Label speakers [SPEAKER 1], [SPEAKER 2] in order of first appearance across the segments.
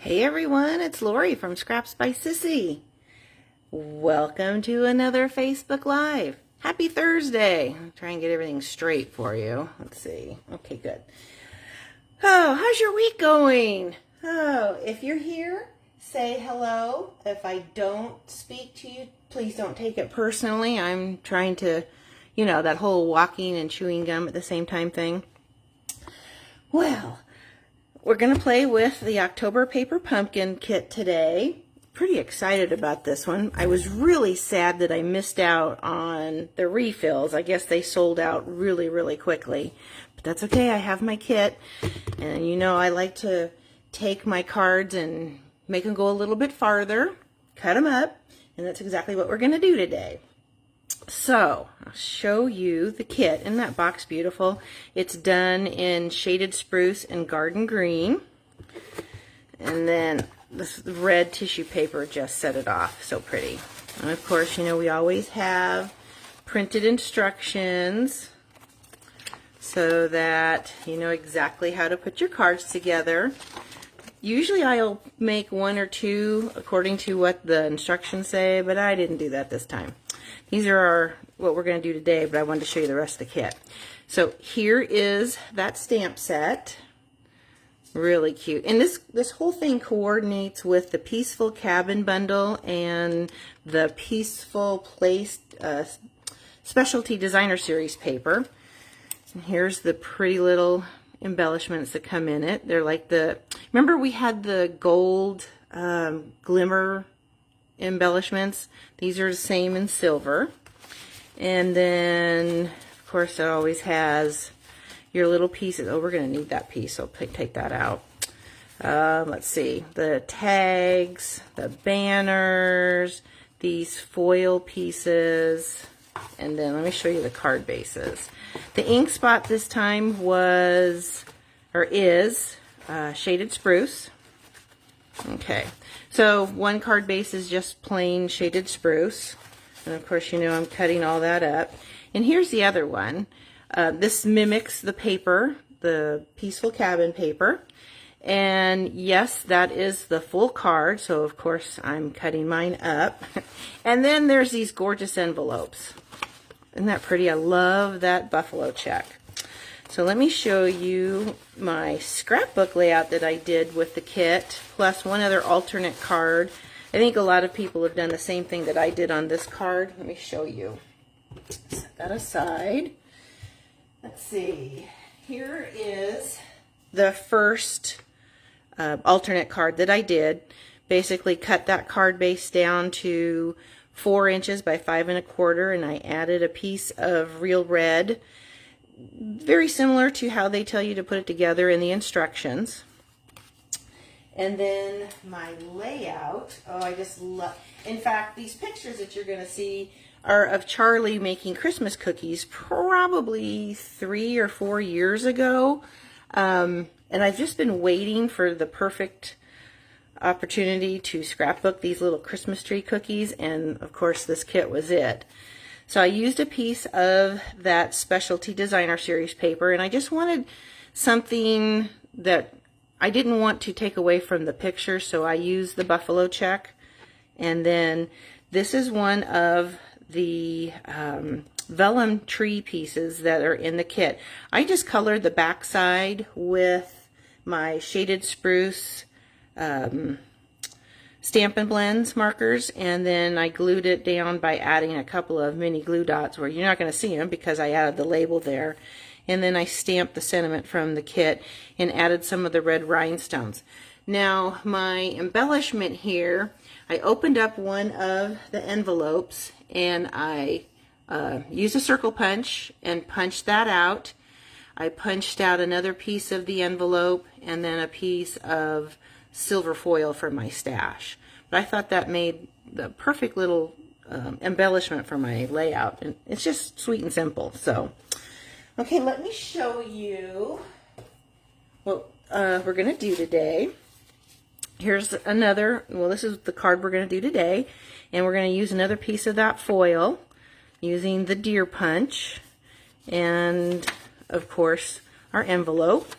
[SPEAKER 1] Hey everyone, it's Lori from Scraps by Sissy. Welcome to another Facebook Live. Happy Thursday. I'll try and get everything straight for you. Let's see. Okay, good. Oh, how's your week going? Oh, if you're here, say hello. If I don't speak to you, please don't take it personally. I'm trying to, that whole walking and chewing gum at the same time thing. Well, we're going to play with the October Paper Pumpkin kit today. Pretty excited about this one. I was really sad that I missed out on the refills. I guess they sold out really quickly. But that's okay, I have my kit. And I like to take my cards and make them go a little bit farther, cut them up, and that's exactly what we're going to do today. So, I'll show you the kit. Isn't that box beautiful? It's done in shaded spruce and garden green. And then this red tissue paper just set it off. So pretty. And of course, we always have printed instructions so that you know exactly how to put your cards together. Usually I'll make one or two according to what the instructions say, but I didn't do that this time. These are what we're going to do today, but I wanted to show you the rest of the kit. So here is that stamp set. Really cute. And this whole thing coordinates with the Peaceful Cabin bundle and the Peaceful Place Specialty Designer Series paper. And here's the pretty little embellishments that come in it. They're like remember we had the gold glimmer embellishments? These are the same in silver. And then, of course, it always has your little pieces. Oh, we're going to need that piece, so take that out. Let's see. The tags, the banners, these foil pieces, and then let me show you the card bases. The ink spot this time is shaded spruce. Okay, so one card base is just plain shaded spruce. And of course, I'm cutting all that up. And here's the other one. This mimics the paper, the Peaceful Cabin paper. And yes, that is the full card. So of course, I'm cutting mine up. And then there's these gorgeous envelopes. Isn't that pretty? I love that buffalo check. So let me show you my scrapbook layout that I did with the kit, plus one other alternate card. I think a lot of people have done the same thing that I did on this card. Let me show you. Set that aside. Let's see. Here is the first alternate card that I did. Basically cut that card base down to 4 inches by 5 1/4, and I added a piece of real red. Very similar to how they tell you to put it together in the instructions. And then my layout, oh, I just love, in fact, these pictures that you're going to see are of Charlie making Christmas cookies probably 3 or 4 years ago. And I've just been waiting for the perfect opportunity to scrapbook these little Christmas tree cookies, and of course this kit was it. So I used a piece of that Specialty Designer Series paper, and I just wanted something that I didn't want to take away from the picture, so I used the buffalo check. And then this is one of the vellum tree pieces that are in the kit. I just colored the back side with my shaded spruce Stampin' Blends markers, and then I glued it down by adding a couple of mini glue dots where you're not going to see them because I added the label there. And then I stamped the sentiment from the kit and added some of the red rhinestones. Now my embellishment here, I opened up one of the envelopes and I used a circle punch and punched that out. I punched out another piece of the envelope and then a piece of silver foil for my stash. But I thought that made the perfect little embellishment for my layout, and it's just sweet and simple. So okay, let me show you what we're going to do today. Here's another, well, this is the card we're going to do today, and we're going to use another piece of that foil using the deer punch, and of course our envelope.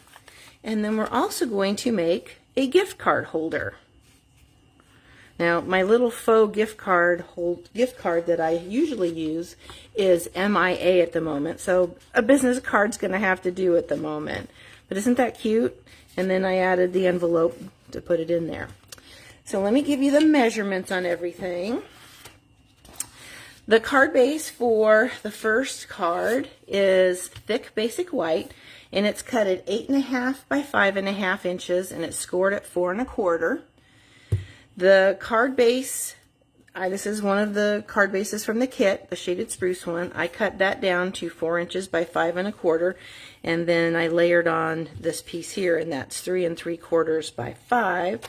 [SPEAKER 1] And then we're also going to make a gift card holder. Now, my little faux gift card that I usually use is MIA at the moment, so a business card's going to have to do at the moment. But isn't that cute? And then I added the envelope to put it in there. So let me give you the measurements on everything. The card base for the first card is thick basic white, and it's cut at 8.5 by 5.5 inches, and it's scored at 4 1/4. The card base, this is one of the card bases from the kit, the shaded spruce one. I cut that down to 4 inches by 5 1/4, and then I layered on this piece here, and that's 3 3/4 by 5.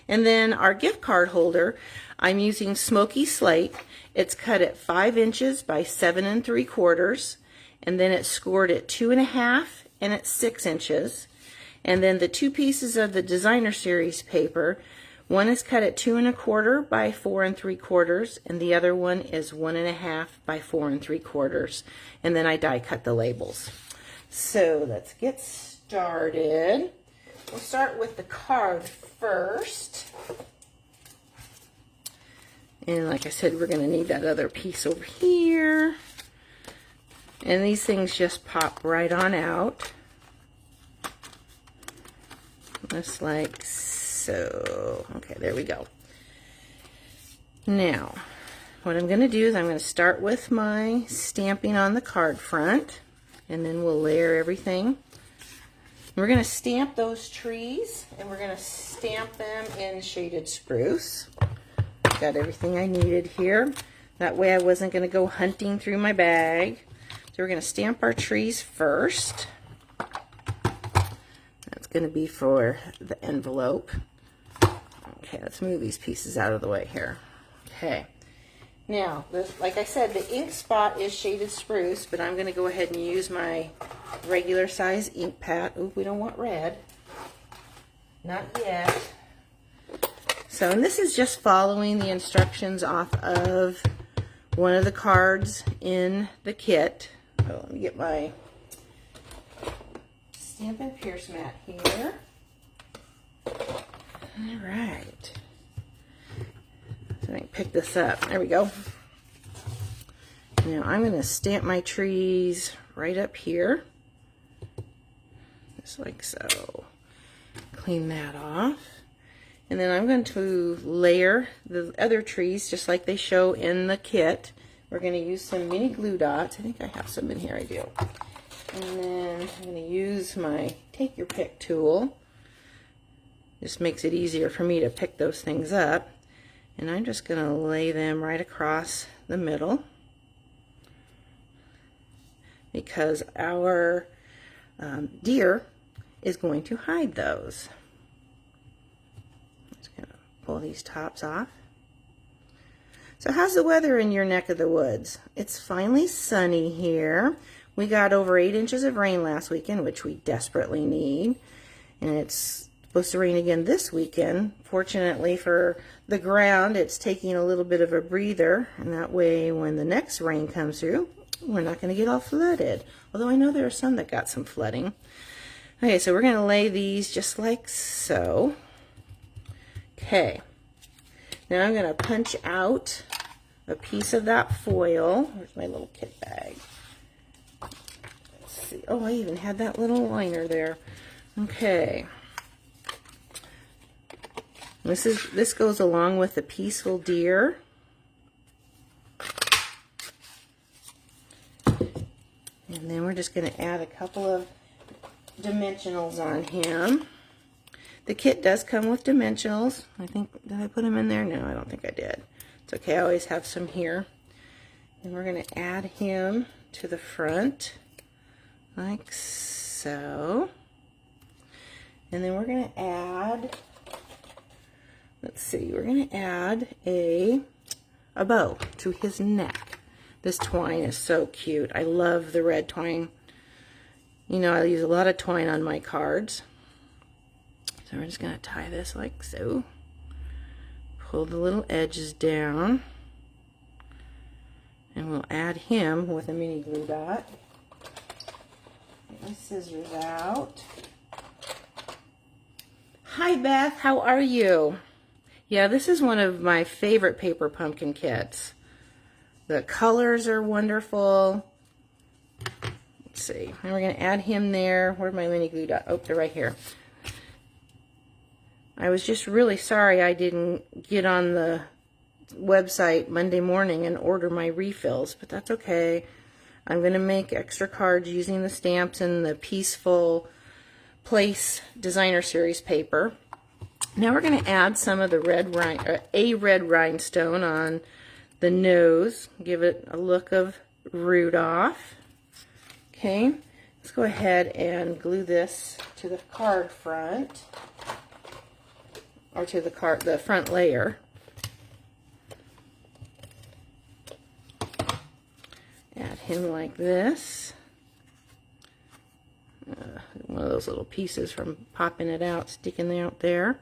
[SPEAKER 1] And then our gift card holder, I'm using Smoky Slate. It's cut at 5 inches by 7 3/4, and then it's scored at 2.5 and at 6 inches. And then the two pieces of the Designer Series paper, one is cut at 2 1/4 by 4 3/4, and the other one is 1.5 by 4 3/4. And then I die cut the labels. So let's get started. We'll start with the card first. And like I said, we're going to need that other piece over here. And these things just pop right on out. Just like so. Okay, there we go. Now, what I'm going to do is I'm going to start with my stamping on the card front, and then we'll layer everything. We're going to stamp those trees, and we're going to stamp them in shaded spruce. Got everything I needed here. That way I wasn't going to go hunting through my bag. So we're going to stamp our trees first. That's going to be for the envelope. Okay, let's move these pieces out of the way here. Okay. Now, like I said, the ink spot is shaded spruce, but I'm going to go ahead and use my regular size ink pad. Ooh, we don't want red. Not yet. So, and this is just following the instructions off of one of the cards in the kit. So let me get my Stampin' Pierce mat here. All right. So I can pick this up. There we go. Now I'm going to stamp my trees right up here. Just like so. Clean that off. And then I'm going to layer the other trees just like they show in the kit. We're going to use some mini glue dots. I think I have some in here. I do. And then I'm going to use my take your pick tool. Just makes it easier for me to pick those things up. And I'm just going to lay them right across the middle, because our deer is going to hide those. Just going to pull these tops off. So how's the weather in your neck of the woods? It's finally sunny here. We got over 8 inches of rain last weekend, which we desperately need. And it's supposed to rain again this weekend. Fortunately for the ground, it's taking a little bit of a breather, and that way when the next rain comes through, we're not going to get all flooded. Although I know there are some that got some flooding. Okay, so we're going to lay these just like so. Okay, now I'm going to punch out a piece of that foil. Where's my little kit bag? Let's see. Oh, I even had that little liner there. Okay. This goes along with the peaceful deer. And then we're just going to add a couple of dimensionals on him. The kit does come with dimensionals. I think, did I put them in there? No, I don't think I did. It's okay, I always have some here. And we're going to add him to the front, like so. And then we're going to add, let's see, we're going to add a bow to his neck. This twine is so cute. I love the red twine. You know, I use a lot of twine on my cards. So we're just going to tie this like so. Pull the little edges down. And we'll add him with a mini glue dot. Get my scissors out. Hi Beth, how are you? Yeah, this is one of my favorite paper pumpkin kits. The colors are wonderful. Let's see, and we're going to add him there. Where'd my mini glue dot? Oh, they're right here. I was just really sorry I didn't get on the website Monday morning and order my refills, but that's okay. I'm going to make extra cards using the stamps and the Peaceful Place Designer Series paper. Now we're going to add some of the red rhinestone on the nose. Give it a look of Rudolph. Okay, let's go ahead and glue this to the card front, or to the front layer. Add him like this. One of those little pieces from popping it out, sticking out there.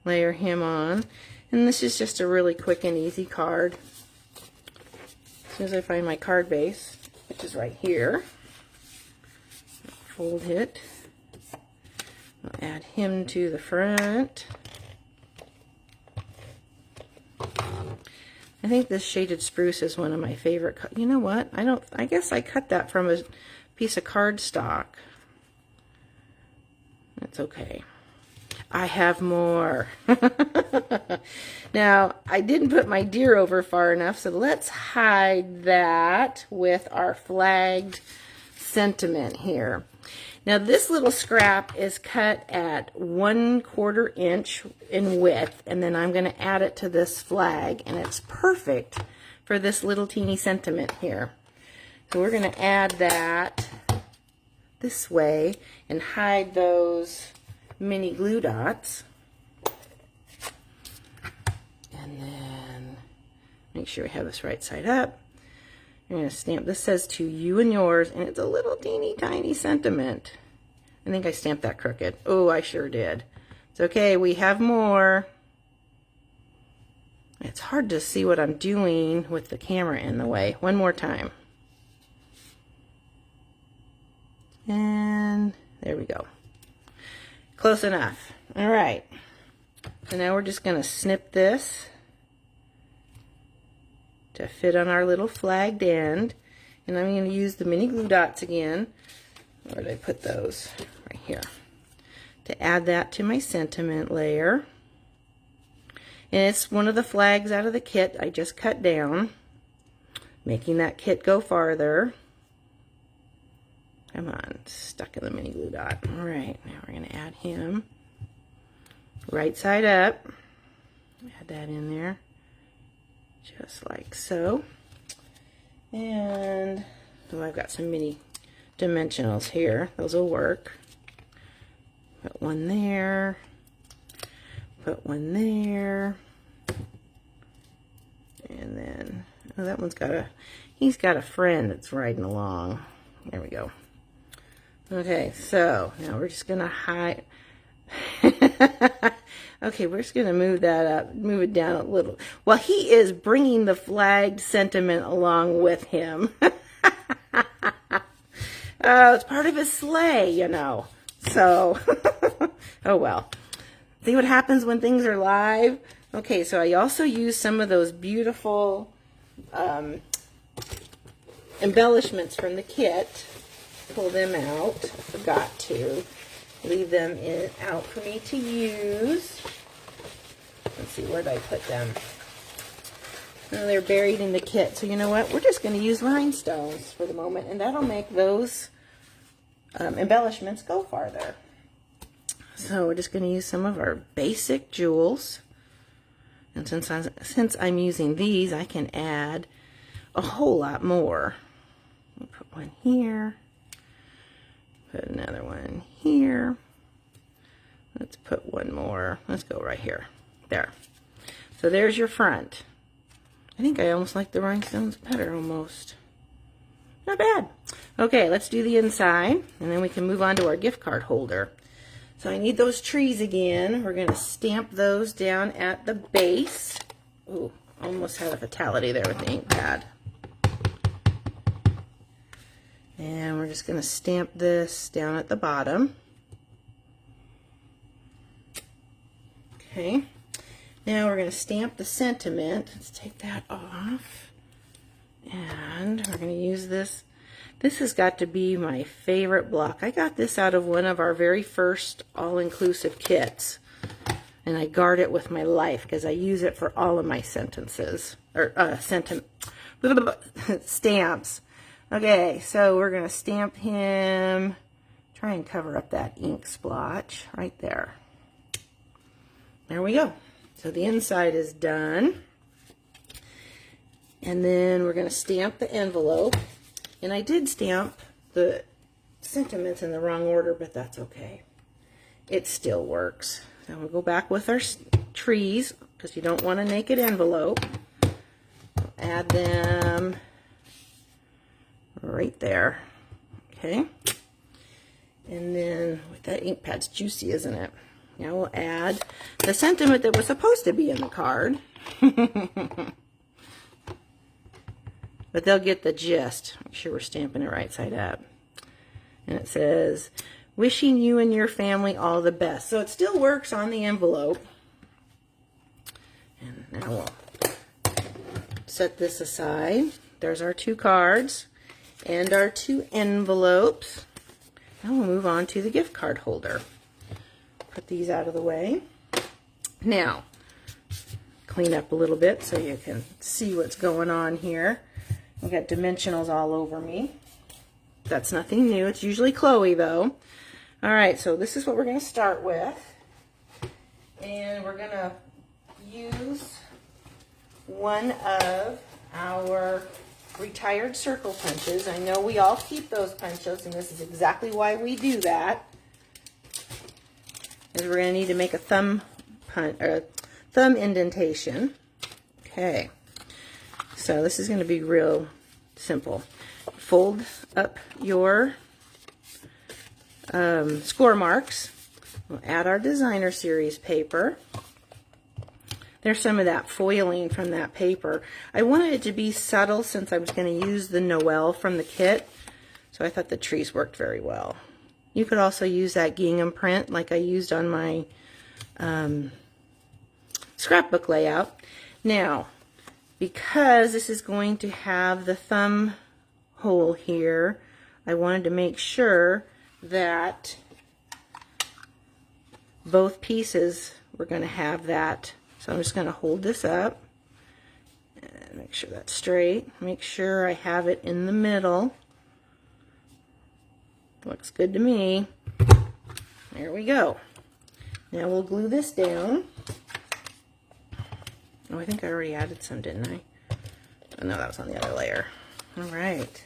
[SPEAKER 1] Layer him on. And this is just a really quick and easy card. As soon as I find my card base, which is right here, fold it. I'll add him to the front. I think this shaded spruce is one of my favorite. You know what? I guess I cut that from a piece of cardstock. That's okay. I have more. Now, I didn't put my deer over far enough, so let's hide that with our flagged sentiment here. Now, this little scrap is cut at 1/4 inch in width, and then I'm going to add it to this flag, and it's perfect for this little teeny sentiment here. So we're going to add that this way and hide those mini glue dots. And then make sure we have this right side up. I'm going to stamp. This says to you and yours, and it's a little teeny tiny sentiment. I think I stamped that crooked. Oh, I sure did. It's okay, we have more. It's hard to see what I'm doing with the camera in the way. One more time. And there we go. Close enough. All right. So now we're just going to snip this to fit on our little flagged end. And I'm going to use the mini glue dots again. Where did I put those? Right here. To add that to my sentiment layer. And it's one of the flags out of the kit I just cut down, making that kit go farther. Come on, stuck in the mini glue dot. All right, now we're going to add him right side up. Add that in there, just like so. And oh, I've got some mini dimensionals here. Those will work. Put one there. Put one there. And then, oh, that one's got he's got a friend that's riding along. There we go. Okay, so now we're just gonna hide. Okay, we're just gonna move that up, move it down a little. Well, he is bringing the flagged sentiment along with him. It's part of his sleigh, you know. So, oh well. See what happens when things are live? Okay, so I also use some of those beautiful embellishments from the kit. Pull them out. I forgot to leave them out for me to use. Let's see, where did I put them? Oh, they're buried in the kit. So you know what? We're just going to use rhinestones for the moment, and that'll make those embellishments go farther. So we're just going to use some of our basic jewels. And since I'm using these, I can add a whole lot more. I'll put one here. Put another one here. Let's put one more. Let's go right here. There. So there's your front. I think I almost like the rhinestones better almost. Not bad. Okay, let's do the inside, and then we can move on to our gift card holder. So I need those trees again. We're going to stamp those down at the base. Ooh, almost had a fatality there with the ink pad. And we're just going to stamp this down at the bottom. Okay, now we're going to stamp the sentiment. Let's take that off. And we're going to use this. This has got to be my favorite block. I got this out of one of our very first all-inclusive kits. And I guard it with my life because I use it for all of my sentences. Or stamps. Okay, so we're going to stamp him. Try and cover up that ink splotch right there. There we go. So the inside is done. And then we're going to stamp the envelope. And I did stamp the sentiments in the wrong order, but that's okay. It still works. So we'll go back with our trees, because you don't want a naked envelope. Add them right there. Okay. And then, that ink pad's juicy, isn't it? Now we'll add the sentiment that was supposed to be in the card. But they'll get the gist. Make sure we're stamping it right side up. And it says, wishing you and your family all the best. So it still works on the envelope. And now we'll set this aside. There's our 2 cards and our 2 envelopes. Now we'll move on to the gift card holder. Put these out of the way. Now, clean up a little bit so you can see what's going on here. I've got dimensionals all over me. That's nothing new. It's usually Chloe, though. All right, so this is what we're going to start with. And we're going to use one of our retired circle punches. I know we all keep those punches, and this is exactly why we do that. Is we're going to need to make a thumb indentation. Okay. So this is going to be real simple. Fold up your score marks. We'll add our designer series paper. There's some of that foiling from that paper. I wanted it to be subtle since I was going to use the Noel from the kit. So I thought the trees worked very well. You could also use that gingham print like I used on my scrapbook layout. Now, because this is going to have the thumb hole here, I wanted to make sure that both pieces were going to have that. So I'm just going to hold this up and make sure that's straight. Make sure I have it in the middle. Looks good to me. There we go. Now we'll glue this down. Oh, I think I already added some, didn't I? Oh, no, that was on the other layer. All right.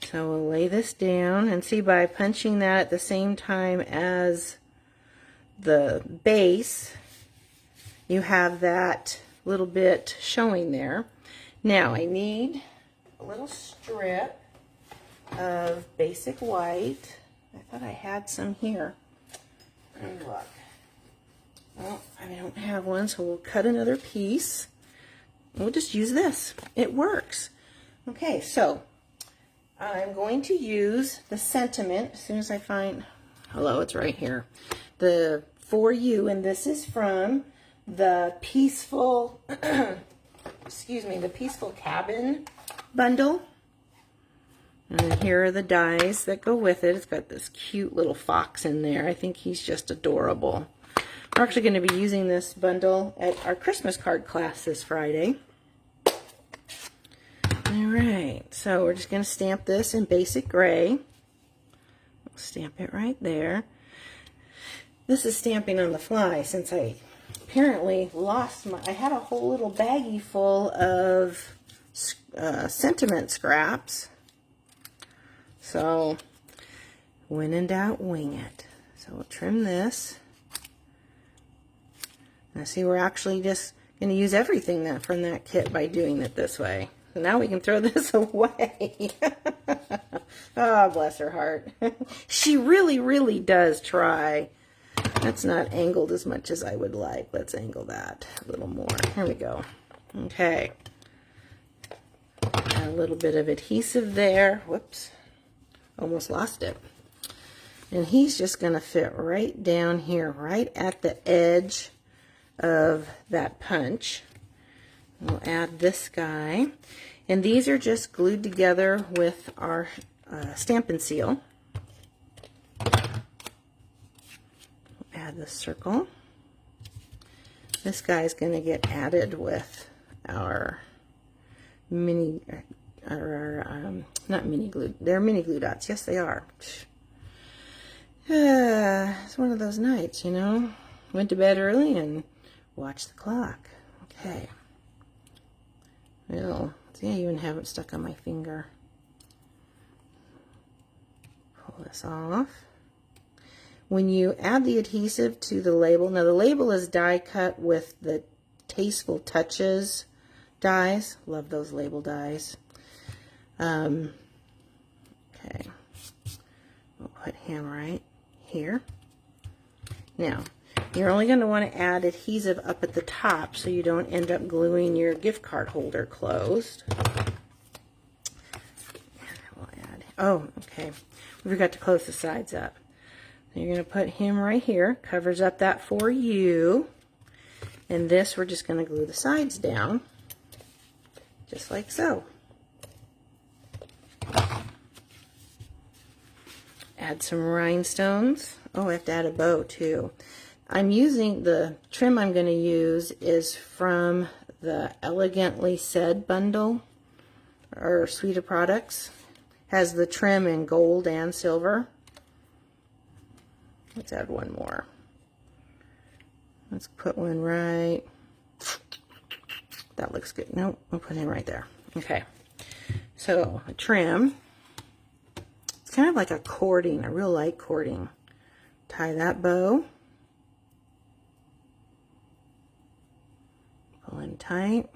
[SPEAKER 1] So we'll lay this down, and see, by punching that at the same time as the base, you have that little bit showing there. Now I need a little strip of basic white. I thought I had some here. Let me look. Well, I don't have one, so we'll cut another piece. We'll just use this. It works. Okay, so I'm going to use the sentiment as soon as I find, hello, it's right here, the For You, and this is from the Peaceful, excuse me, the Peaceful Cabin bundle. And here are the dies that go with it. It's got this cute little fox in there. I think he's just adorable. We're actually going to be using this bundle at our Christmas card class this Friday. Alright, so we're just going to stamp this in basic gray. We'll stamp it right there. This is stamping on the fly since I apparently lost my, I had a whole little baggie full of sentiment scraps. So, when in doubt, wing it. So we'll trim this. Now see, we're actually just going to use everything from that kit by doing it this way. So now we can throw this away. Oh, bless her heart. She really, really does try. That's not angled as much as I would like. Let's angle that a little more. Here we go. Okay. A little bit of adhesive there. Whoops. Almost lost it. And he's just going to fit right down here, right at the edge of that punch. We'll add this guy. And these are just glued together with our Stampin' Seal. Add the circle. This guy's going to get added with our mini, not mini glue, they're mini glue dots. Yes, they are. It's one of those nights, you know. Went to bed early and watched the clock. Okay. Well, see, I even have it stuck on my finger. Pull this off. When you add the adhesive to the label, now the label is die cut with the Tasteful Touches dies. Love those label dies. Okay. We'll put him right here. Now, you're only going to want to add adhesive up at the top so you don't end up gluing your gift card holder closed. We'll add, oh, okay. We forgot to close the sides up. So you're going to put him right here. Covers up that For You. And this, we're just going to glue the sides down. Just like so. Add some rhinestones. Oh, I have to add a bow too. I'm using, the trim I'm going to use is from the Elegantly Said bundle, or suite of products. Has the trim in gold and silver. Let's add one more. Let's put one right. That looks good. Nope, we'll put him right there. Okay. So, a trim. It's kind of like a cording, a real light cording. Tie that bow. Pull in tight.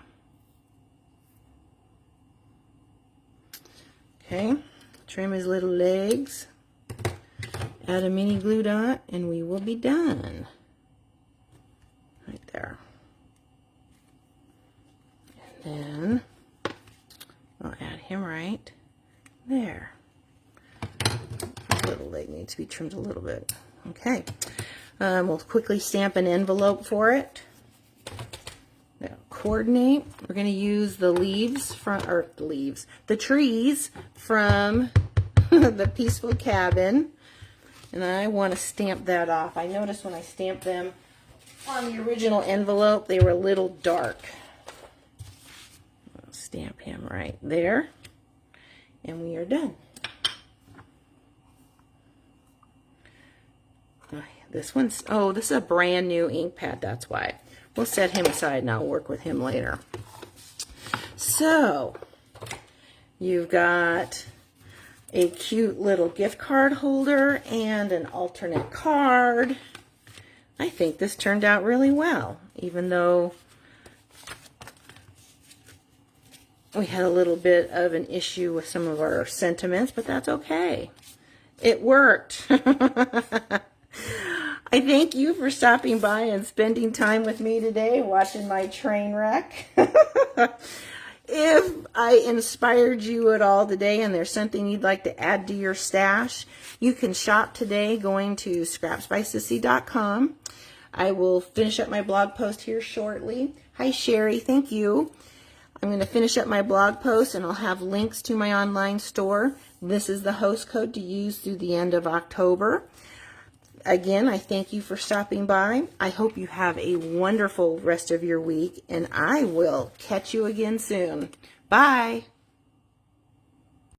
[SPEAKER 1] Okay. Trim his little legs. Add a mini glue dot, and we will be done. Right there. And then I'll add him right there. His little leg needs to be trimmed a little bit. Okay. We'll quickly stamp an envelope for it. Now, coordinate. We're going to use the leaves from, or the leaves, the trees from the Peaceful Cabin. And I want to stamp that off. I noticed when I stamped them on the original envelope, they were a little dark. I'll stamp him right there. And we are done. This one's, oh, this is a brand new ink pad, that's why. We'll set him aside and I'll work with him later. So, you've got a cute little gift card holder and an alternate card. I think this turned out really well, even though we had a little bit of an issue with some of our sentiments, but that's okay. It worked. I thank you for stopping by and spending time with me today, watching my train wreck. If I inspired you at all today and there's something you'd like to add to your stash, you can shop today going to scrapsbysissy.com. I will finish up my blog post here shortly. Hi, Sherry. Thank you. I'm going to finish up my blog post and I'll have links to my online store. This is the host code to use through the end of October. Again, I thank you for stopping by. I hope you have a wonderful rest of your week, and I will catch you again soon. Bye.